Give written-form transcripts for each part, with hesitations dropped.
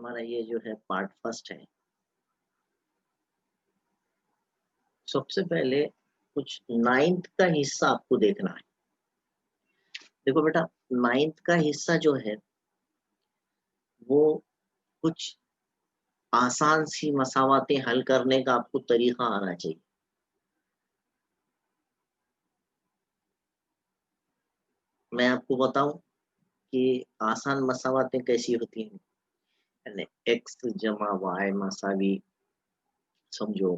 हमारा ये जो है पार्ट फर्स्ट है। सबसे पहले कुछ नाइन्थ का हिस्सा आपको देखना है। देखो बेटा, नाइन्थ का हिस्सा जो है वो कुछ आसान सी मसावातें हल करने का आपको तरीका आना चाहिए। मैं आपको बताऊं कि आसान मसावातें कैसी होती हैं। यानी एक्स जमा वाई मसावी समझो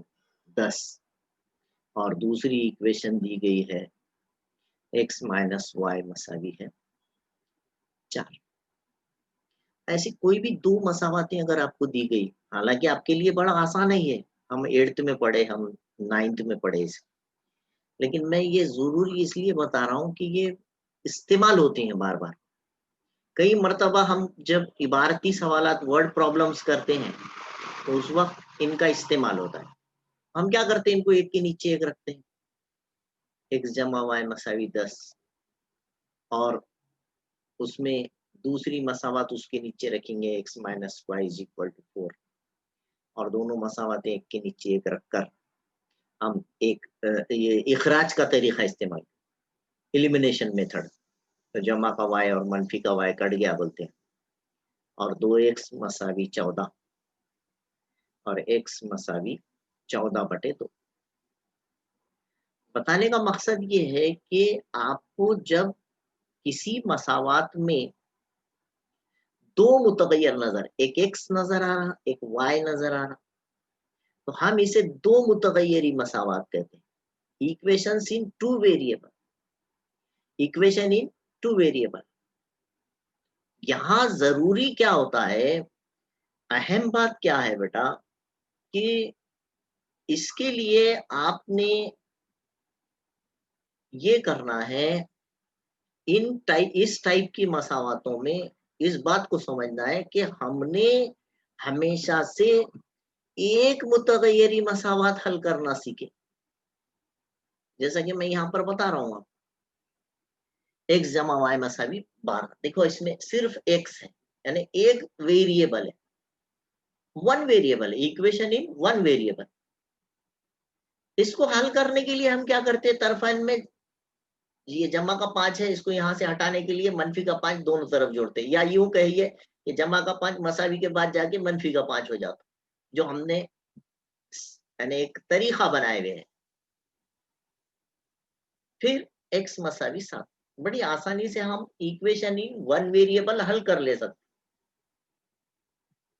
10 और दूसरी इक्वेशन दी गई है एक्स माइनस वाई मसावी है 4। ऐसी कोई भी दो मसावातें अगर आपको दी गई, हालांकि आपके लिए बड़ा आसान है ये, हम 8th में पढ़े, हम 9th में पढ़े इसे, लेकिन मैं ये जरूर इसलिए बता रहा हूँ कि ये इस्तेमाल होते हैं बार बार। कई मर्तबा हम जब इबारती सवालात वर्ड प्रॉब्लम्स करते हैं तो उस वक्त इनका इस्तेमाल होता है। हम क्या करते हैं, इनको एक के नीचे एक रखते हैं, एक्स जमा वाई मसावी 10 और उसमें दूसरी मसावत उसके नीचे रखेंगे x minus y is equal to 4 और दोनों मसावतें एक के नीचे एक रखकर हम एक ये इखराज का तरीका इस्तेमाल, एलिमिनेशन मेथड। तो जमा का वाई और मनफी का वाई कट गया बोलते हैं और 2x मसावी 14 और x मसावी 14/2। बताने का मकसद ये है कि आपको जब किसी मसावात में दो मुतगैर नजर, एक x नजर आ रहा, एक y नजर आ रहा, तो हम इसे दो मुतगैरी मसावात कहते हैं। Equations in two variable, equation in two variable. यहां जरूरी क्या होता है, अहम बात क्या है बेटा, कि इसके लिए आपने ये करना है, इस टाइप की मसावातों में इस बात को समझना है कि हमने हमेशा से एक मुतगैरी मसावात हल करना सीखे। जैसा कि मैं यहां पर बता रहा हूं, एक्स जमा वाई मसावी 12। देखो इसमें सिर्फ एक्स है, यानी एक वेरिएबल है, one variable, equation in one variable. इसको हल करने के लिए हम क्या करते हैं, तरफाइन में ये जमा का 5 है, इसको यहां से हटाने के लिए मनफी का 5 दोनों तरफ जोड़ते हैं, या यूं कहिए कि जमा का 5 मसावी के बाद जाके मनफी का 5 हो जाता, जो हमने यानी एक तरीका बनाए हुए हैं। फिर x मसावी 7, बड़ी आसानी से हम इक्वेशन इन वन वेरिएबल हल कर ले सकते।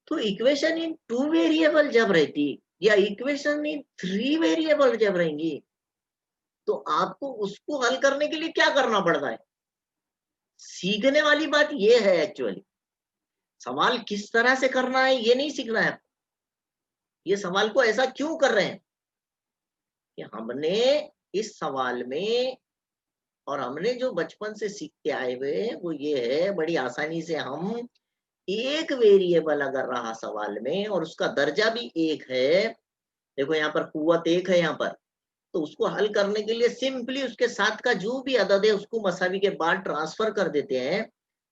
तो इक्वेशन इन टू वेरिएबल जब रहती या इक्वेशन इन थ्री वेरिएबल जब रहेंगी, तो आपको उसको हल करने के लिए क्या करना पड़ता है। सीखने वाली बात यह है, एक्चुअली सवाल किस तरह से करना है ये नहीं सीखना है। ये सवाल को ऐसा क्यों कर रहे हैं कि हमने इस सवाल में, और हमने जो बचपन से सीखते आए हुए वो ये है, बड़ी आसानी से हम एक वेरिएबल अगर रहा सवाल में और उसका दर्जा भी एक है, देखो यहाँ पर कुव्वत एक है यहाँ पर, तो उसको हल करने के लिए सिंपली उसके साथ का जो भी अदद है उसको मसावी के बाद ट्रांसफर कर देते हैं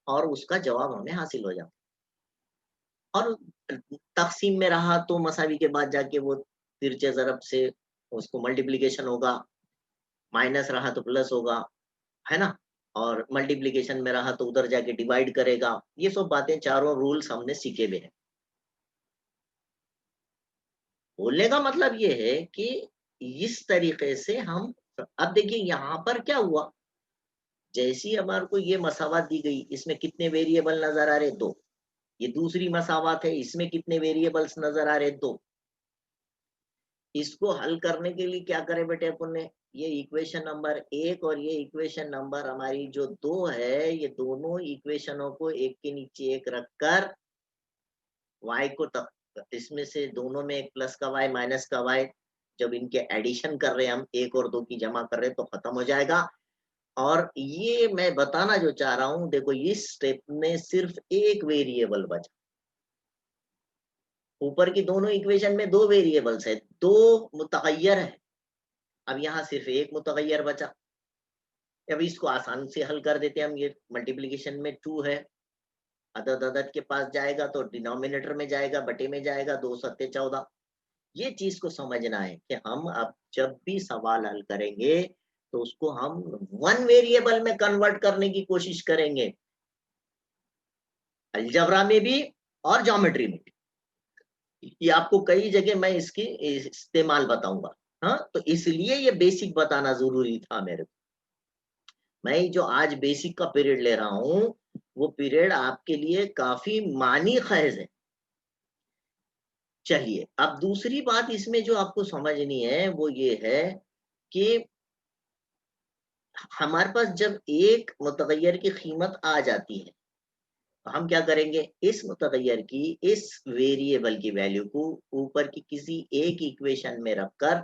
और उसका जवाब हमें हासिल हो जाता है। और तकसीम में रहा तो मसावी के बाद जाके वो तिरछे ज़रब से उसको मल्टीप्लिकेशन होगा, माइनस रहा तो प्लस होगा, है ना, और मल्टीप्लिकेशन में रहा तो उधर जाके डिवाइड करेगा। ये सब बातें, चारों रूल्स हमने सीखे हुए हैं। बोलने का मतलब ये है कि इस तरीके से हम, अब देखिए यहाँ पर क्या हुआ, जैसी हमारे को ये मसावत दी गई, इसमें कितने वेरिएबल नजर आ रहे, दो। ये दूसरी मसावत है, इसमें कितने वेरिएबल्स नजर आ रहे, दो। इसको हल करने के लिए क्या करें बेटे अपन ने, ये इक्वेशन नंबर 1 और ये इक्वेशन नंबर हमारी जो 2 है, ये दोनों इक्वेशनों को एक के नीचे एक रखकर y को इसमें से दोनों में एक प्लस का y माइनस का y, जब इनके एडिशन कर रहे हैं हम, 1 और 2 की जमा कर रहे हैं तो खत्म हो जाएगा। और ये मैं बताना जो चाह रहा हूं, देखो इस स्टेप में सिर्फ एक वेरिएबल बचा, ऊपर की दोनों इक्वेशन में दो वेरिएबल्स है, दो मुतगैर है, अब यहाँ सिर्फ एक मुतगैर बचा। अब इसको आसान से हल कर देते हैं हम, ये मल्टीप्लिकेशन में 2 है अदद अदद के पास जाएगा तो डिनोमिनेटर में जाएगा, बटे में जाएगा, 2 सत्ते 14। ये चीज को समझना है कि हम अब जब भी सवाल हल करेंगे तो उसको हम वन वेरिएबल में कन्वर्ट करने की कोशिश करेंगे, अलजबरा में भी और ज्योमेट्री में भी। ये आपको कई जगह मैं इसकी इस्तेमाल बताऊंगा। हाँ, तो इसलिए ये बेसिक बताना जरूरी था मेरे को। मैं जो आज बेसिक का पीरियड ले रहा हूं वो पीरियड आपके लिए काफी मानी खैज है। चलिए, अब दूसरी बात इसमें जो आपको समझनी है वो ये है कि हमारे पास जब एक मुतगैयर की कीमत आ जाती है तो हम क्या करेंगे, इस मुतगैयर की इस वेरिएबल की वैल्यू को ऊपर की किसी एक इक्वेशन में रखकर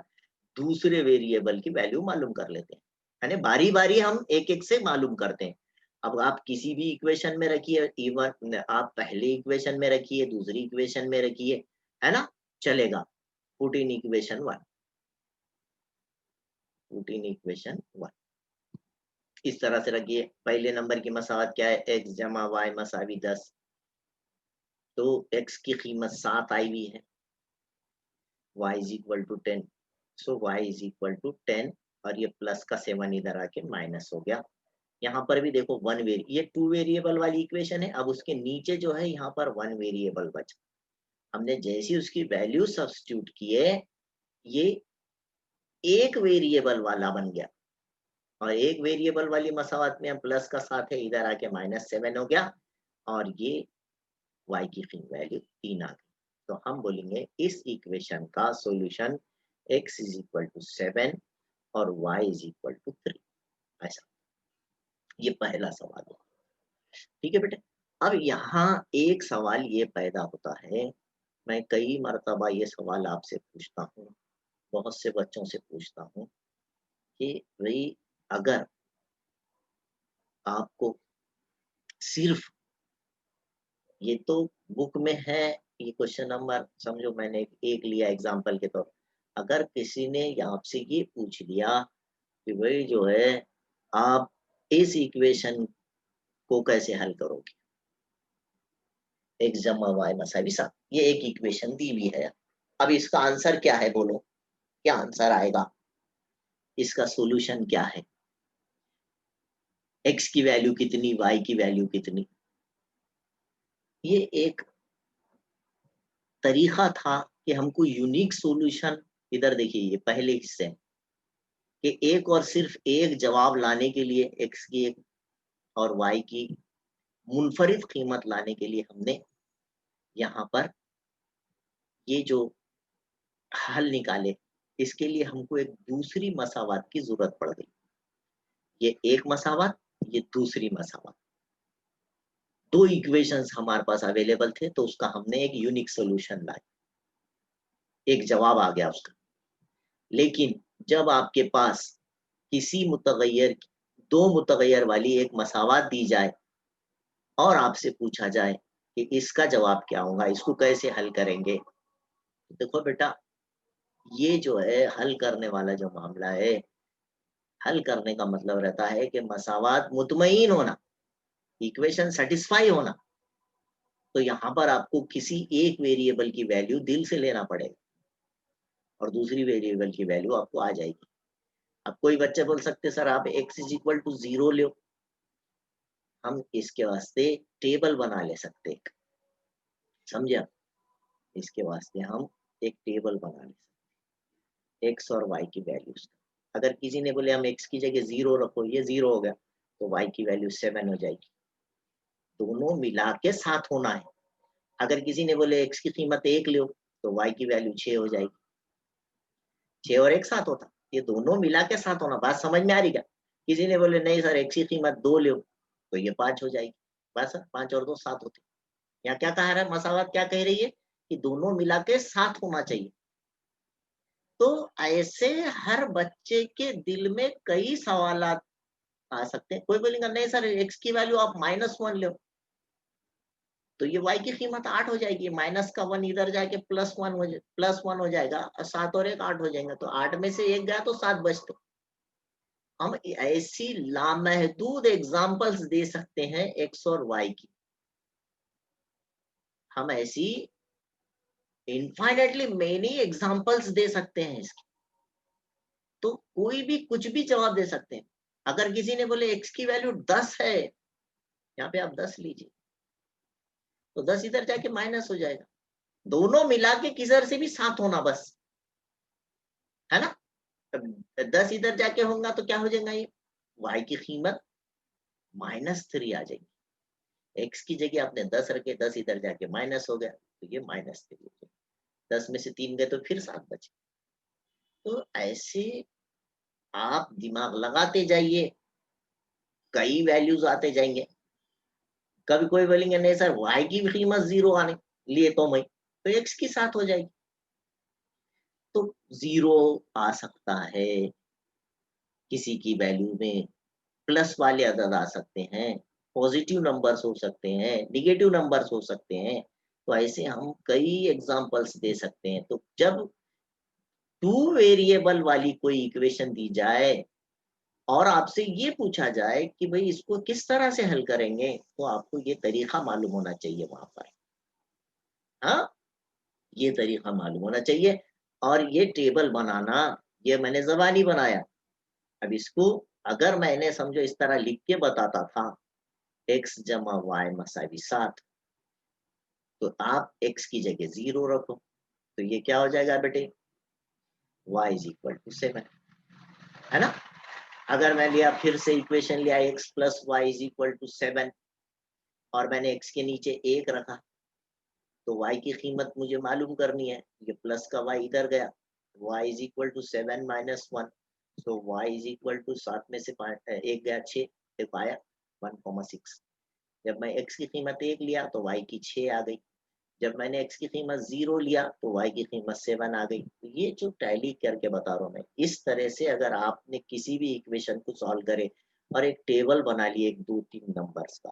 दूसरे वेरिएबल की वैल्यू मालूम कर लेते हैं। यानी बारी बारी हम एक एक से मालूम करते हैं। अब आप किसी भी इक्वेशन में रखिए, इवन आप पहले इक्वेशन में रखिए, दूसरी इक्वेशन में रखिए, है ना, चलेगा। Put in equation 1, put in equation 1 इस तरह से रखिए। पहले नंबर की मसावत क्या है, x जमा वाई मसावी 10। तो x की कीमत 7 आई हुई है, y is equal to 10, so y is equal to 10 और ये प्लस का 7 इधर आके माइनस हो गया। यहाँ पर भी देखो ये 2 वेरिएबल वाली इक्वेशन है। अब उसके नीचे जो है यहाँ पर 1 वेरिएबल बचा। हमने जैसी उसकी वैल्यू सब्स्टिट्यूट किए, ये एक वेरिएबल वाला बन गया और एक वेरिएबल वाली मसावत में प्लस का 7 है, इधर आके -7 हो गया और ये y की वैल्यू 3 आ गई। तो हम बोलेंगे इस इक्वेशन का solution x is equal to 7 और y इज इक्वल टू 3। ऐसा, ये पहला सवाल हुआ। ठीक है बेटे। अब यहाँ एक सवाल ये पैदा होता है, मैं कई मर्तबा ये सवाल आपसे पूछता हूँ, बहुत से बच्चों से पूछता हूँ कि भाई अगर आपको सिर्फ ये तो बुक में है, ये क्वेश्चन नंबर समझो मैंने एक लिया एग्जांपल के तौर, अगर किसी ने आपसे ये पूछ लिया कि भाई जो है आप इस इक्वेशन को कैसे हल करोगे, x जमा वाई मसावी 7, ये एक इक्वेशन दी हुई है। अब इसका आंसर क्या है, बोलो क्या आंसर आएगा, इसका सॉल्यूशन क्या है, x की वैल्यू कितनी, y की वैल्यू कितनी। ये एक तरीका था कि हमको यूनिक सॉल्यूशन, इधर देखिए ये पहले हिस्से कि एक और सिर्फ एक जवाब लाने के लिए x की एक और y की मुनफरिद कीमत लाने के लिए हमने यहाँ पर ये जो हल निकाले, इसके लिए हमको एक दूसरी मसावत की जरूरत पड़ गई। ये एक मसावत, ये दूसरी मसावत, दो इक्वेशंस हमारे पास अवेलेबल थे तो उसका हमने एक यूनिक सॉल्यूशन लाया, एक जवाब आ गया उसका। लेकिन जब आपके पास किसी मुतगैयर, दो मुतगैयर वाली एक मसावत दी जाए और आपसे पूछा जाए कि इसका जवाब क्या होगा, इसको कैसे हल करेंगे, तो देखो बेटा ये जो है हल करने वाला जो मामला है, हल करने का मतलब रहता है कि मसावत मुतमईन होना, इक्वेशन सेटिस्फाई होना। तो यहाँ पर आपको किसी एक वेरिएबल की वैल्यू दिल से लेना पड़ेगा और दूसरी वेरिएबल की वैल्यू आपको आ जाएगी। अब कोई बच्चे बोल सकते सर आप x इज इक्वल टू 0 लो, हम इसके वास्ते टेबल बना ले सकते हैं, समझे। इसके वास्ते हम एक टेबल बना ले सकते, x और y की वैल्यूज। अगर किसी ने बोले हम x की जगह 0 रखो, ये 0 हो गया, तो y की वैल्यू 7 हो जाएगी। दोनों मिला के 7 होना है। अगर किसी ने बोले x की कीमत 1 लो, तो y की वैल्यू 6 हो जाएगी। 6 और 1 7 होता, ये दोनों मिला के 7 होना। बात समझ में आ रही क्या। किसी ने बोले नहीं सर x की कीमत 2 लो, तो ये 5 हो जाएगी। बस 5 और 2 7 होते। यहाँ क्या कह रहा है मसावत, क्या कह रही है कि दोनों मिला के 7 होना चाहिए। तो ऐसे हर बच्चे के दिल में कई सवाल आ सकते हैं। कोई बोलेगा नहीं सर x की वैल्यू आप -1 लो, तो ये y की कीमत 8 हो जाएगी, माइनस का 1 इधर जाके +1 हो जाएगा और 7 और 1 8 हो जाएंगे। तो 8 में से 1 गया तो 7 बचते। हम ऐसी लामहदूद एग्जांपल्स दे सकते हैं x और y की। हम ऐसी इनफाइनेटली मेनी एग्जांपल्स दे सकते हैं इसके। तो कोई भी कुछ भी जवाब दे सकते हैं। अगर किसी ने बोले x की वैल्यू 10 है, यहाँ पे आप 10 लीजिए, तो 10 इधर जाके माइनस हो जाएगा। दोनों मिला के किधर से भी 7 होना बस, है ना? 10 इधर जाके होगा तो क्या हो जाएगा, ये y की कीमत -3 आ जाएगी। x की जगह आपने 10 रखे, 10 इधर जाके माइनस हो गया, तो ये -3 हो गया। 10 में से 3 गए तो फिर 7 बचे। तो ऐसे आप दिमाग लगाते जाइए, कई वैल्यूज आते जाएंगे। कभी कोई बोलेंगे नहीं सर y की भी कीमत 0 आने लिए तो मैं, तो x के साथ हो जाएगी। तो 0 आ सकता है, किसी की वैल्यू में प्लस वाले अदद आ सकते हैं, पॉजिटिव नंबर्स हो सकते हैं, नेगेटिव नंबर्स हो सकते हैं। तो ऐसे हम कई एग्जांपल्स दे सकते हैं। तो जब टू वेरिएबल वाली कोई इक्वेशन दी जाए और आपसे ये पूछा जाए कि भाई इसको किस तरह से हल करेंगे, तो आपको ये तरीका मालूम होना चाहिए वहां पर। हाँ, ये तरीका मालूम होना चाहिए। और ये टेबल बनाना, ये मैंने ज़बानी बनाया। अब इसको अगर मैंने समझो इस तरह लिख के बताता था, x जमा वाई मसावी 7, तो आप x की जगह 0 रखो, तो ये क्या हो जाएगा बेटे, y इज इक्वल टू 7, है ना? अगर मैं लिया फिर से इक्वेशन लिया x plus y is equal to 7 और मैंने x के नीचे 1 रखा, तो y की कीमत मुझे मालूम करनी है। ये प्लस का y इधर गया, y is equal to 7 minus 1, so y is equal to 7 में से 1 गया 6, फिर पाया 1,6। जब मैं x की कीमत 1 लिया तो y की 6 आ गई। जब मैंने x की कीमत 0 लिया तो y की कीमत 7 आ गई। तो ये जो टैली करके बता रहा हूँ मैं, इस तरह से अगर आपने किसी भी इक्वेशन को सॉल्व करे और एक टेबल बना लिए 1, 2, 3 नंबर्स का,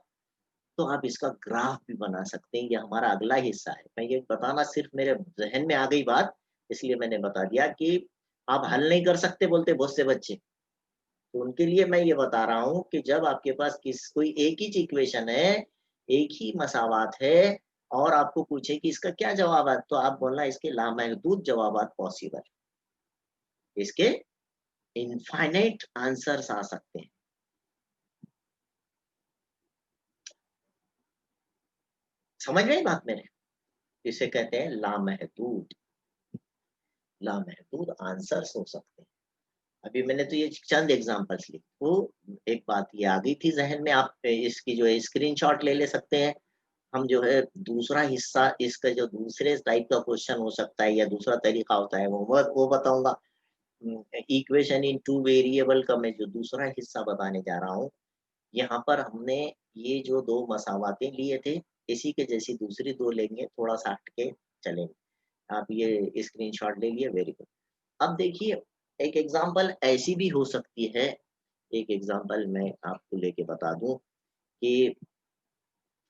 तो आप इसका ग्राफ भी बना सकते हैं। ये हमारा अगला हिस्सा है। मैं ये बताना सिर्फ मेरे ज़हन में आ गई बात, इसलिए मैंने बता दिया कि आप हल नहीं कर सकते बोलते बहुत से बच्चे। तो उनके लिए मैं ये बता रहा हूँ कि जब आपके पास कोई एक ही इक्वेशन है, एक ही मसावात है और आपको पूछे कि इसका क्या जवाब है, तो आप बोलना इसके लामहदूद जवाबात पॉसिबल। इसके इनफाइनाइट आंसर्स आ सकते हैं। समझ में आई बात मेरे? इसे कहते हैं लामहदूद, लामहदूद आंसर्स हो सकते हैं। अभी मैंने तो ये चंद एग्जांपल्स ली। तो एक बात ये आ गई थी ज़हन में, आप इसकी जो है स्क्रीनशॉट ले ले सकते हैं। हम जो है दूसरा हिस्सा, इसका जो दूसरे टाइप का क्वेश्चन हो सकता है या दूसरा तरीका होता है वो बताऊँगा। इक्वेशन इन टू वेरिएबल का मैं जो दूसरा हिस्सा बताने जा रहा हूँ, यहाँ पर हमने ये जो 2 मसावातें लिए थे, इसी के जैसी दूसरी 2 लेंगे, थोड़ा-सा हट के चलेंगे। आप ये स्क्रीनशॉट ले लिए, वेरी गुड। अब देखिए, एक एग्ज़ाम्पल ऐसी भी हो सकती है, एक एग्ज़ाम्पल मैं आपको लेके बता दूँ कि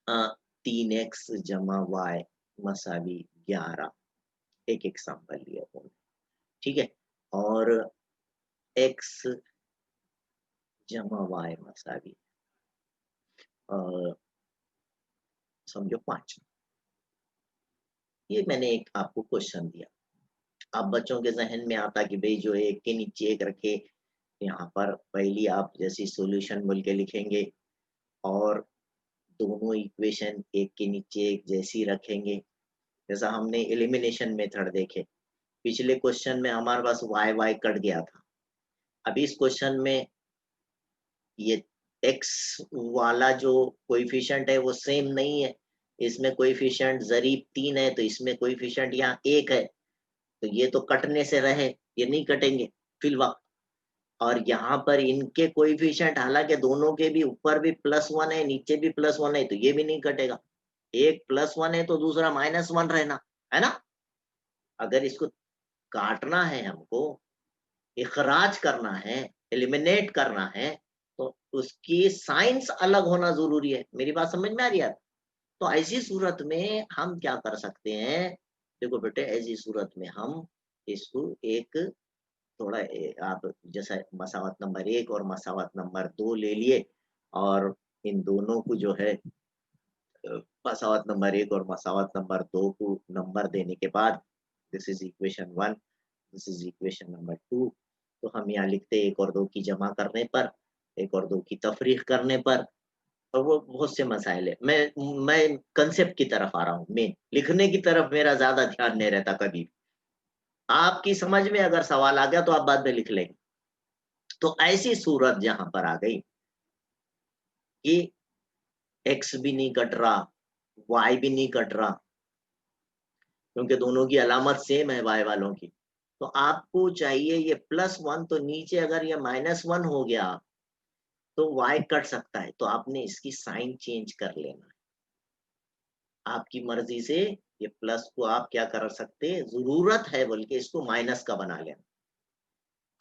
अ, 3x जमा y मसावी 11, एक एग्ज़ाम्पल लिया मैंने, ठीक है? और x जमा y मसावी अ, समझो 5। ये मैंने एक आपको क्वेश्चन दिया। अब बच्चों के ज़हन में आता कि भई जो एक के नीचे एक रखे, यहाँ पर पहली आप जैसी सॉल्यूशन बोल के लिखेंगे और दोनों इक्वेशन एक के नीचे एक जैसी रखेंगे। जैसा हमने एलिमिनेशन मेथड देखे। पिछले क्वेश्चन में हमारे पास वाई वाई कट गया था। अब इस क्वेश्चन में ये एक्स वाला जो कोएफ़िशिएंट है वो सेम नहीं है। इसमें कोएफ़िशिएंट ज़रीब 3 है, तो इसमें कोएफ़िशिएंट यहाँ 1 है। तो ये तो कटने से रहे, ये नहीं कटेंगे फ़िलवक़्त। और यहाँ पर इनके कोएफ़िशिएंट हालाँकि दोनों के भी ऊपर भी +1 है, नीचे भी +1 है, तो ये भी नहीं कटेगा। एक +1 है तो दूसरा -1 रहना, है ना? अगर इसको काटना है हमको, इखराज करना है, एलिमिनेट करना है, तो उसकी साइन्स अलग होना ज़रूरी है। मेरी बात समझ में आ रही है? तो ऐसी सूरत में हम क्या कर सकते हैं? देखो बेटे, ऐसी सूरत में हम इसको एक थोड़ा आप जैसा मसावत नंबर 1 और मसावत नंबर 2 ले लिए और इन दोनों को जो है मसावत नंबर 1 और मसावत नंबर 2 को नंबर देने के बाद this is equation 1, this is equation number 2। तो हम यहाँ लिखते हैं 1 और 2 की जमा करने पर, 1 और 2 की तफरीक करने पर। और वो बहुत से मसाइल है। मैं कंसेप्ट की तरफ आ रहा हूँ, मेन लिखने की तरफ मेरा ज्यादा ध्यान नहीं रहता कभी भी। आपकी समझ में अगर सवाल आ गया तो आप बाद में लिख लेंगे। तो ऐसी सूरत जहां पर आ गई कि एक्स भी नहीं कट रहा, वाई भी नहीं कट रहा, क्योंकि दोनों की अलामत सेम है वाई वालों की। तो आपको चाहिए ये +1, तो नीचे अगर ये -1 हो गया तो वाई कट सकता है, तो आपने इसकी साइन चेंज कर लेना है। आपकी मर्जी से ये प्लस को आप क्या कर सकते हैं, जरूरत है बल्कि इसको माइनस का बना लेना।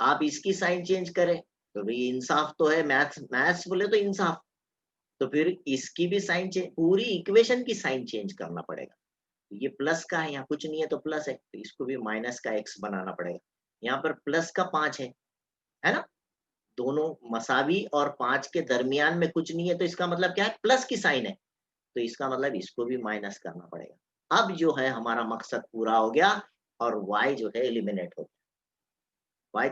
आप इसकी साइन चेंज करें तो भाई इंसाफ तो है, मैथ्स मैथ्स बोले तो इंसाफ। तो फिर इसकी भी साइन चेंज, पूरी इक्वेशन की साइन चेंज करना पड़ेगा। ये प्लस का है, यहाँ कुछ नहीं है तो प्लस है, तो इसको भी माइनस का एक्स बनाना पड़ेगा। यहाँ पर प्लस का 5 है ना, दोनों मसावी और 5 के दरमियान में कुछ नहीं है, तो इसका मतलब क्या है, प्लस की साइन है, तो इसका मतलब इसको भी माइनस करना पड़ेगा। अब जो है हमारा मकसद पूरा हो गया और y जो है एलिमिनेट हो गया, y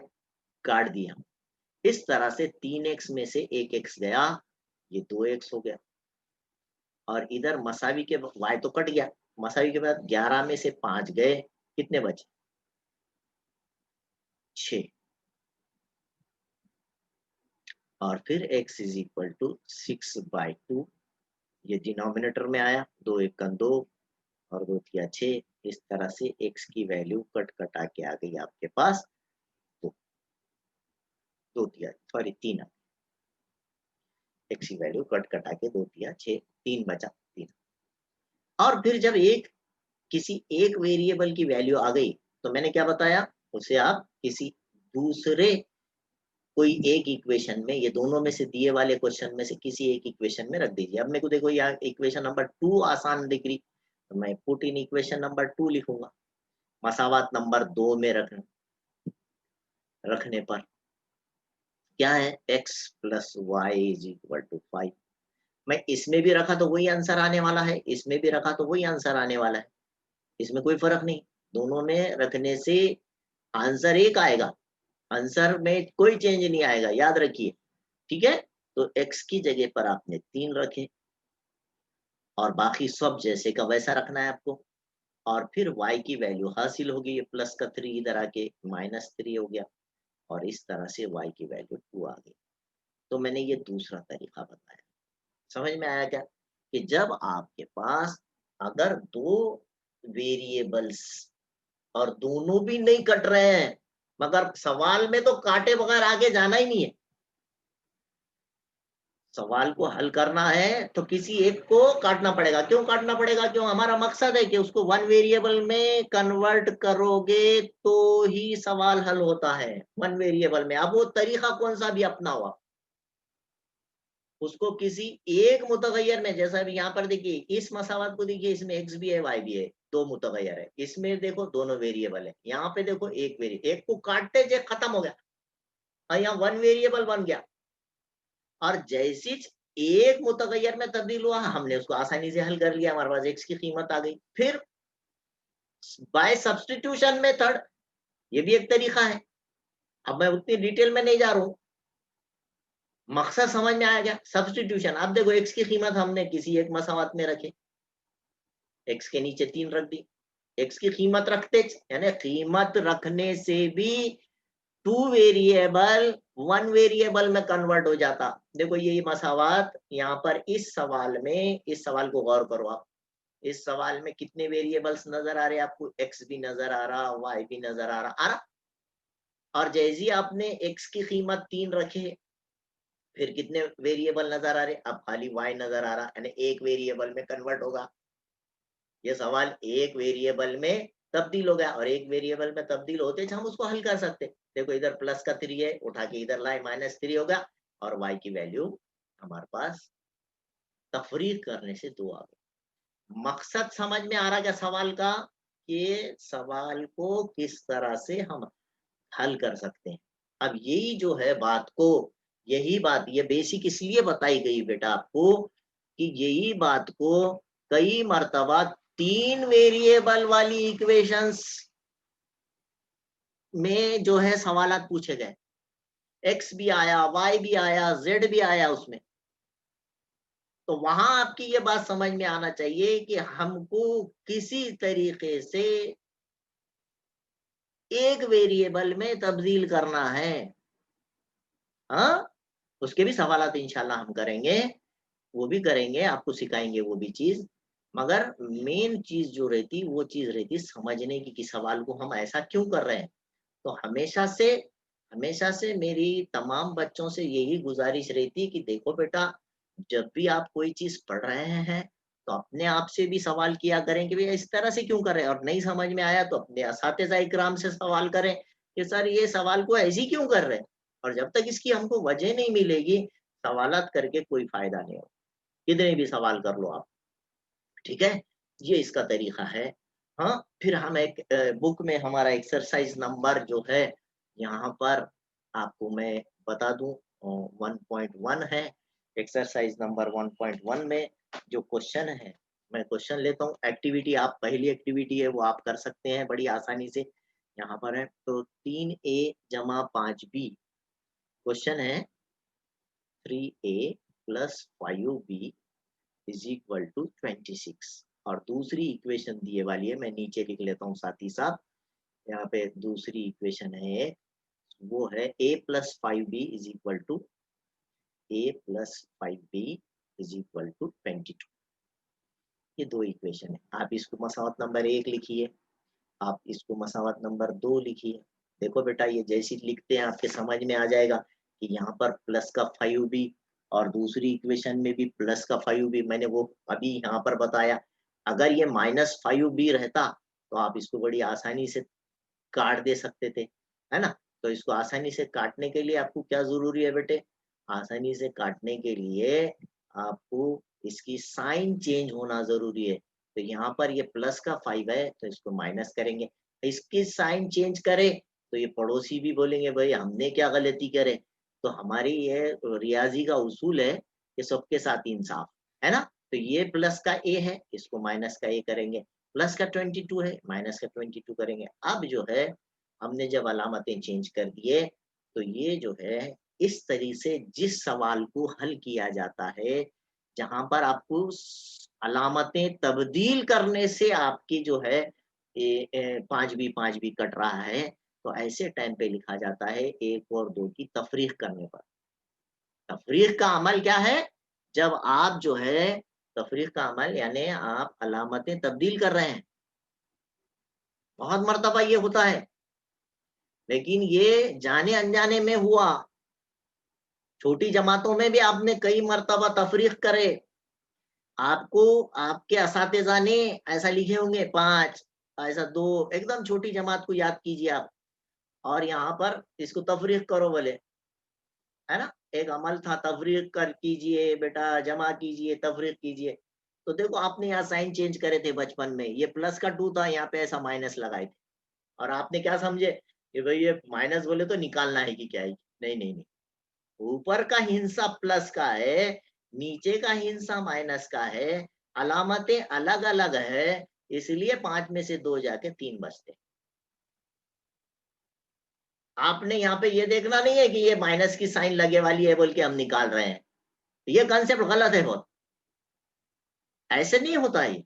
काट दिया। इस तरह से 3x में से 1x गया, ये 2x हो गया। और इधर मसावी के y तो कट गया, मसावी के बाद 11 में से 5 गए, कितने बचे, 6। और फिर x इज इक्वल टू 6/2, ये डिनोमिनेटर में आया, 2 1 का 2 और 2 तिया 6। इस तरह से x की वैल्यू कट कटा के आ गई आपके पास, तो 2 तिया सॉरी 3 आ, x की वैल्यू कट कटा के 2 तिया 6, 3 बचा 3। और फिर जब एक किसी एक वेरिएबल की वैल्यू आ गई तो मैंने क्या बताया, उसे आप किसी दूसरे कोई एक इक्वेशन में, ये दोनों में से दिए वाले क्वेश्चन में से किसी एक इक्वेशन में रख दीजिए। अब मेरे को देखो यहाँ इक्वेशन नंबर 2 आसान दिख रही, तो मैं पुट इन इक्वेशन नंबर 2 लिखूंगा। मसावात नंबर 2 में रखने पर क्या है, x + y = 5। मैं इसमें भी रखा तो वही आंसर आने वाला है, इसमें भी रखा तो वही आंसर आने वाला है, इसमें कोई फर्क नहीं। दोनों में रखने से आंसर एक आएगा, आंसर में कोई चेंज नहीं आएगा, याद रखिए। ठीक है, तो x की जगह पर आपने 3 रखे और बाकी सब जैसे का वैसा रखना है आपको। और फिर y की वैल्यू हासिल होगी, ये प्लस का 3 इधर आके -3 हो गया और इस तरह से y की वैल्यू 2 आ गई। तो मैंने ये दूसरा तरीका बताया। समझ में आया क्या, कि जब आपके पास अगर 2 वेरिएबल्स और दोनों भी नहीं कट रहे हैं, मगर सवाल में तो काटे बगैर आगे जाना ही नहीं है, सवाल को हल करना है तो किसी एक को काटना पड़ेगा। क्यों काटना पड़ेगा, क्यों, हमारा मकसद है कि उसको 1 वेरिएबल में कन्वर्ट करोगे तो ही सवाल हल होता है, 1 वेरिएबल में। अब वो तरीका कौन सा भी अपना हुआ, उसको किसी एक मुतगैयर में, जैसा अभी यहाँ पर देखिए इस मसावत को देखिए, इसमें x भी है y भी है, 2 मुतगैयर है, इसमें देखो दोनों वेरिएबल है, यहाँ पे देखो एक वेरिएबल, एक को काटते जे खत्म हो गया और यहाँ 1 वेरिएबल बन गया। और जैसी एक मुतगैयर में तब्दील हुआ, हमने उसको आसानी से हल कर लिया, हमारे पास x की कीमत आ गई। फिर बाय सब्स्टिट्यूशन मेथड, ये भी एक तरीका है। अब मैं उतनी डिटेल में नहीं जा रहा हूँ, मकसद समझ में आया क्या, सब्स्टिट्यूशन। अब देखो x की कीमत हमने किसी एक मसावत में रखे, x के नीचे 3 रख दी, x की कीमत रखते यानी कीमत रखने से भी 2 वेरिएबल 1 वेरिएबल में कन्वर्ट हो जाता। देखो ये मसावत यहाँ पर इस सवाल में, इस सवाल को गौर करो आप, इस सवाल में कितने वेरिएबल्स नजर आ रहे हैं आपको, x भी नजर आ रहा, y भी नजर आ रहा। और जैसे आपने x की कीमत 3 रखे, फिर कितने वेरिएबल नजर आ रहे, अब खाली y नजर आ रहा, यानी एक वेरिएबल में कन्वर्ट होगा। ये सवाल एक वेरिएबल में तब्दील हो गया और एक वेरिएबल में तब्दील होते हम उसको हल कर सकते। देखो इधर प्लस का 3 है, उठा के इधर लाए, -3 हो गया और y की वैल्यू हमारे पास तफरीक करने से 2 आ गई। मकसद समझ में आ रहा क्या सवाल का, कि सवाल को किस तरह से हम हल कर सकते हैं। अब यही जो है बात को, यही बात ये बेसिक इसलिए बताई गई बेटा आपको, कि यही बात को कई मर्तबा 3 वेरिएबल वाली इक्वेशंस में जो है सवालात पूछे गए, एक्स भी आया, वाई भी आया, जेड भी आया उसमें। तो वहां आपकी ये बात समझ में आना चाहिए कि हमको किसी तरीके से एक वेरिएबल में तब्दील करना है। हाँ, उसके भी सवालात इंशाल्लाह हम करेंगे, वो भी करेंगे, आपको सिखाएंगे वो भी चीज। मगर मेन चीज जो रहती वो चीज रहती समझने की कि सवाल को हम ऐसा क्यों कर रहे हैं। तो हमेशा से मेरी तमाम बच्चों से यही गुजारिश रहती है कि देखो बेटा, जब भी आप कोई चीज पढ़ रहे हैं तो अपने आप से भी सवाल किया करें कि भैया इस तरह से क्यों कर रहे हैं, और नहीं समझ में आया तो अपने असातिज़ा इकराम से सवाल करें कि सर ये सवाल को ऐसे ही क्यों कर रहे हैं। और जब तक इसकी हमको वजह नहीं मिलेगी, सवालात करके कोई फायदा नहीं हो, कितने भी सवाल कर लो आप। ठीक है, ये इसका तरीका है। हाँ, फिर हम एक बुक में हमारा एक्सरसाइज नंबर जो है यहाँ पर आपको मैं बता दूं, 1.1 है। एक्सरसाइज नंबर 1.1 में जो क्वेश्चन है, मैं क्वेश्चन लेता हूँ। एक्टिविटी, आप पहली एक्टिविटी है वो आप कर सकते हैं बड़ी आसानी से। यहाँ पर है तो 3a जमा 5b, क्वेश्चन है 3a plus 5b is equal to 26। और दूसरी इक्वेशन दिए वाली है, मैं नीचे लिख लेता हूँ साथ ही साथ। यहाँ पे दूसरी इक्वेशन है, वो है a plus 5b is equal to a plus 5b is equal to 22। ये दो इक्वेशन है। आप इसको मसावत नंबर 1 लिखिए, आप इसको मसावत नंबर 2 लिखिए। देखो बेटा, ये जैसी लिखते हैं आपके समझ में आ जाएगा कि यहाँ पर प्लस का 5b और दूसरी इक्वेशन में भी प्लस का 5b, मैंने वो अभी यहाँ पर बताया। अगर ये माइनस 5b रहता तो आप इसको बड़ी आसानी से काट दे सकते थे, है ना। तो इसको आसानी से काटने के लिए आपको क्या जरूरी है बेटे, आसानी से काटने के लिए आपको इसकी साइन चेंज होना जरूरी है। तो यहाँ पर ये प्लस का 5 है तो इसको माइनस करेंगे, इसकी साइन चेंज करे तो ये पड़ोसी भी बोलेंगे भाई हमने क्या गलती करे। तो हमारी ये रियाजी का उसूल है कि सबके साथ इंसाफ, है ना। तो ये प्लस का ए है, इसको माइनस का ए करेंगे। प्लस का 22 है, माइनस का 22 करेंगे। अब जो है हमने जब अलामतें चेंज कर दिए तो ये जो है इस तरीके से जिस सवाल को हल किया जाता है, जहां पर आपको अलामतें तब्दील करने से आपकी जो है 5 भी कट रहा है, तो ऐसे टाइम पे लिखा जाता है 1 और 2 की तफरीक करने पर। तफरीक का अमल क्या है, जब आप जो है तफरीक का अमल यानी आप अलामतें तब्दील कर रहे हैं। बहुत मर्तबा ये होता है, लेकिन ये जाने अनजाने में हुआ। छोटी जमातों में भी आपने कई मर्तबा तफरीक करे, आपको आपके असातिज़ा ने ऐसा लिखे होंगे 5, ऐसा 2, एकदम छोटी जमात को याद कीजिए आप, और यहाँ पर इसको तफरीक करो बोले, है ना। एक अमल था तफरीक कर कीजिए बेटा, जमा कीजिए, तफरीक कीजिए। तो देखो आपने यहाँ साइन चेंज करे थे बचपन में, ये प्लस का 2 था, यहाँ पे ऐसा माइनस लगाए थे। और आपने क्या समझे कि भाई ये माइनस बोले तो निकालना है कि क्या है। नहीं नहीं नहीं, ऊपर का हिस्सा प्लस का है, नीचे का हिस्सा माइनस का है, अलामतें अलग अलग है, इसलिए 5 में से 2 जाके 3 बचते। आपने यहाँ पे ये देखना नहीं है कि ये माइनस की साइन लगे वाली है बोल के हम निकाल रहे हैं। ये कंसेप्ट गलत है बहुत, ऐसे नहीं होता है।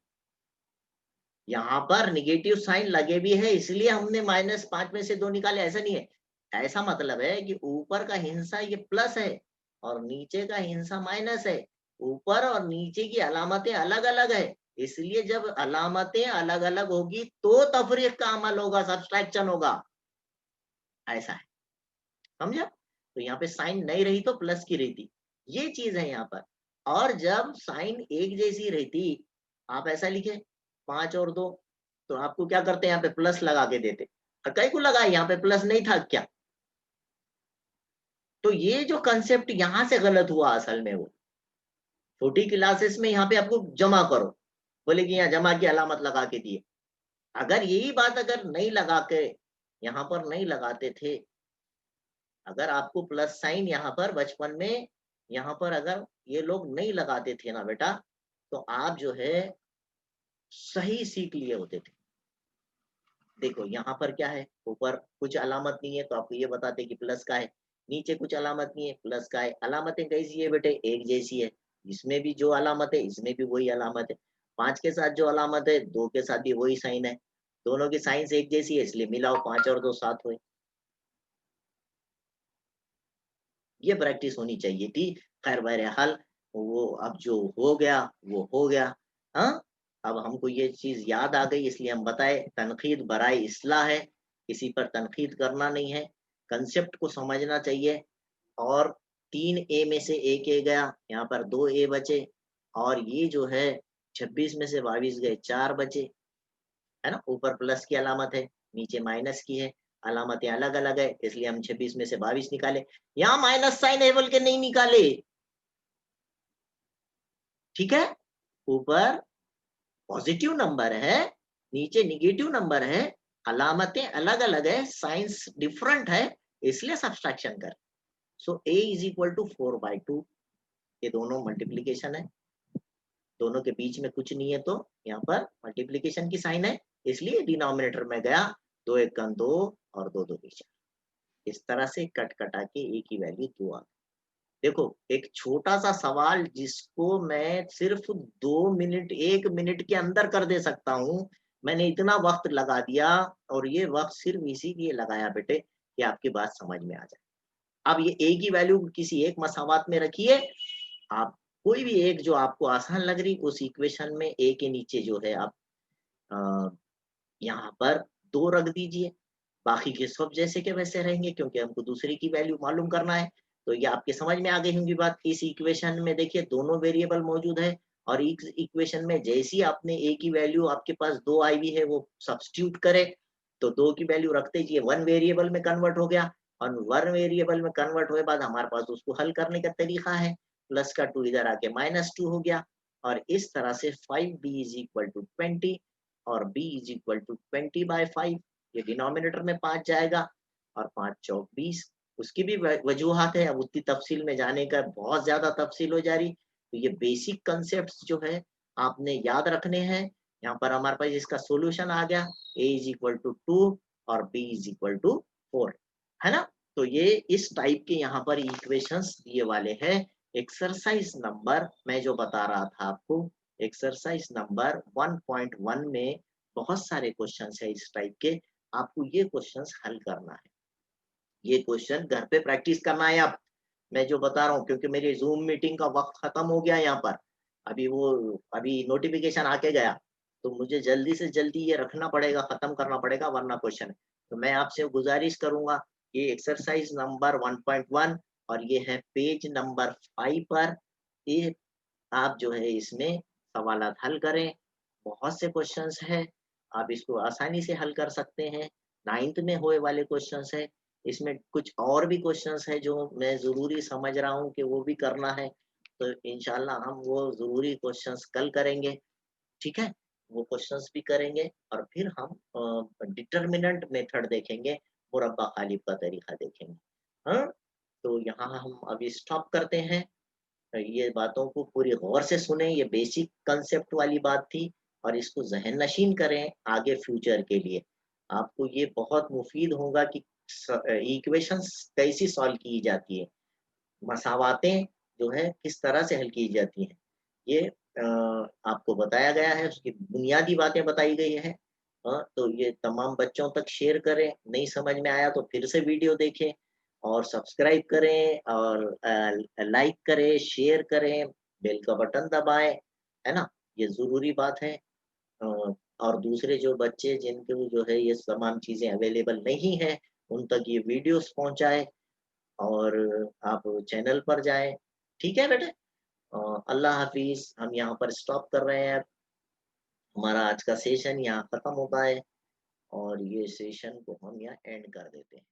यहाँ पर निगेटिव साइन लगे भी है इसलिए हमने -5 में से 2 निकाले, ऐसा नहीं है। ऐसा मतलब है कि ऊपर का हिस्सा ये प्लस है और नीचे का हिस्सा माइनस है। ऊपर और नीचे की अलामतें अलग अलग है, इसलिए जब अलामतें अलग अलग होगी तो तफरीक का अमल होगा, सब्सट्रैक्शन होगा, ऐसा है। समझा। तो यहाँ पे साइन नहीं रही तो प्लस की रहती, ये चीज है यहाँ पर। और जब साइन एक जैसी रहती, आप ऐसा लिखे 5 और 2, तो आपको क्या करते हैं यहाँ पे प्लस लगा के देते। और कई को लगा यहाँ पे प्लस नहीं था क्या। तो ये जो कंसेप्ट यहाँ से गलत हुआ असल में, वो छोटी क्लासेस में यहाँ पे आपको जमा करो बोले कि यहाँ जमा की अलामत लगा के दिए। अगर यही बात अगर नहीं लगा के यहाँ पर नहीं लगाते थे, अगर आपको प्लस साइन यहाँ पर बचपन में यहाँ पर अगर ये लोग नहीं लगाते थे ना बेटा, तो आप जो है सही सीख लिए होते थे। देखो यहाँ पर क्या है, ऊपर कुछ अलामत नहीं है तो आपको ये बताते कि प्लस का है, नीचे कुछ अलामत नहीं है प्लस का है। अलामतें कैसी है बेटे, एक जैसी है, इसमें भी जो अलामत है इसमें भी वही अलामत है। 5 के साथ जो अलामत है 2 के साथ भी वही साइन है, दोनों की साइंस एक जैसी है इसलिए मिलाओ 5 और 2 7 हुए। ये प्रैक्टिस होनी चाहिए थी। खैर बहरहाल वो अब जो हो गया वो हो गया। हाँ, अब हमको ये चीज याद आ गई इसलिए हम बताए, तनकीद बराए इस्लाह है, किसी पर तनकीद करना नहीं है, कंसेप्ट को समझना चाहिए। और 3 ए में से 1 ए गया, यहाँ पर 2 ए बचे, और ये जो है 26 में से 22 गए 4 बचे, है ना? ऊपर प्लस की अलामत है, नीचे माइनस की है, अलामतें अलग-अलग है, इसलिए हम 26 में से 22 निकाले। यहाँ माइनस साइन है बोल के नहीं निकाले, ठीक है? ऊपर पॉजिटिव नंबर है, नीचे नेगेटिव नंबर है, अलामतें अलग-अलग है, साइंस डिफरेंट है, इसलिए सब्ट्रैक्शन कर। सो ए इज इक्वल टू 4/2, ये दोनों मल्टीप्लीकेशन है, दोनों के बीच में कुछ नहीं है तो यहाँ पर मल्टीप्लीकेशन की साइन है, इसलिए डिनोमिनेटर में गया, 2 1 2 और 2 2 4। इस तरह से कट कटा के ए की वैल्यू 2 आ गई। देखो एक छोटा सा सवाल जिसको मैं सिर्फ 2 मिनट 1 मिनट के अंदर कर दे सकता हूँ, मैंने इतना वक्त लगा दिया, और ये वक्त सिर्फ इसीलिए लगाया बेटे कि आपकी बात समझ में आ जाए। अब ये ए की वैल्यू किसी एक मसावात में रखिए, आप कोई भी एक जो आपको आसान लग रही उस इक्वेशन में ए के नीचे जो है आप अ, यहाँ पर 2 रख दीजिए, बाकी के सब जैसे के वैसे रहेंगे क्योंकि हमको दूसरे की वैल्यू मालूम करना है। तो ये आपके समझ में आ गई होंगी बात। इस इक्वेशन में देखिए दोनों वेरिएबल मौजूद है, और इस इक्वेशन में जैसी आपने ए की वैल्यू आपके पास 2 आई हुई है वो सब्स्टिट्यूट करे, तो 2 की वैल्यू रखते ही ये 1 वेरिएबल में कन्वर्ट हो गया, और 1 वेरिएबल में कन्वर्ट हुए बाद हमारे पास उसको हल करने का तरीका है, प्लस का 2 इधर आके -2 हो गया, और इस तरह से 5b इज इक्वल टू 20 और b इज इक्वल टू 20/5। ये डिनोमिनेटर में 5 जाएगा, और 5 चौक 20। उसकी भी वजूहात है, अब उतनी तफसील में जाने का बहुत ज्यादा तफसील हो जा रही, तो ये बेसिक कंसेप्ट जो है आपने याद रखने हैं। यहाँ पर हमारे पास इसका सॉल्यूशन आ गया, a इज इक्वल टू 2 और b इज इक्वल टू 4, है ना? तो ये इस टाइप के यहाँ पर इक्वेशंस दिए वाले हैं। एक्सरसाइज नंबर मैं जो बता रहा था आपको, एक्सरसाइज नंबर 1.1 में बहुत सारे क्वेश्चंस है इस टाइप के, आपको ये क्वेश्चंस हल करना है। ये क्वेश्चन घर पे प्रैक्टिस करना है आप, मैं जो बता रहा हूँ, क्योंकि मेरी ज़ूम मीटिंग का वक़्त खत्म हो गया यहाँ पर। अभी नोटिफ़िकेशन आके गया, तो मुझे जल्दी से जल्दी ये रखना पड़ेगा, खत्म करना पड़ेगा वरना क्वेश्चन है। तो मैं आपसे गुज़ारिश करूँगा, ये एक्सरसाइज़ नंबर 1.1 और ये है पेज नंबर 5 पर, ये आप जो है इसमें सवालात हल करें। बहुत से क्वेश्चंस हैं, आप इसको आसानी से हल कर सकते हैं। 9th में होए वाले क्वेश्चंस हैं। इसमें कुछ और भी क्वेश्चंस हैं जो मैं ज़रूरी समझ रहा हूँ कि वो भी करना है। तो इंशाल्लाह हम वो ज़रूरी क्वेश्चंस कल करेंगे, ठीक है? वो क्वेश्चंस भी करेंगे, और फिर हम डिटर्मिनेंट मेथड देखेंगे, मुरब्बा खालिब का तरीका देखेंगे। हाँ? तो यहाँ हम अभी स्टॉप करते हैं। ये बातों को पूरी गौर से सुने, ये बेसिक कांसेप्ट वाली बात थी, और इसको ज़हन नशीन करें आगे फ्यूचर के लिए। आपको ये बहुत मुफ़ीद होगा कि इक्वेशंस कैसी सॉल्व की जाती है, मसावातें जो है किस तरह से हल की जाती हैं। ये आपको बताया गया है, उसकी बुनियादी बातें बताई गई हैं। तो ये तमाम बच्चों तक शेयर करें, नहीं समझ में आया तो फिर से वीडियो देखें, और सब्सक्राइब करें, और लाइक करें, शेयर करें, बेल का बटन दबाएँ, है ना? ये ज़रूरी बात है। अ, और दूसरे जो बच्चे जिनको जो है ये तमाम चीज़ें अवेलेबल नहीं हैं, उन तक ये वीडियोज़ पहुँचाएँ, और आप चैनल पर जाएँ। ठीक है बेटे? अल्लाह हाफ़िज़। हम यहाँ पर स्टॉप कर रहे हैं। हमारा आज का सेशन यहाँ खत्म होता है, और ये सेशन को हम यहाँ एंड कर देते हैं।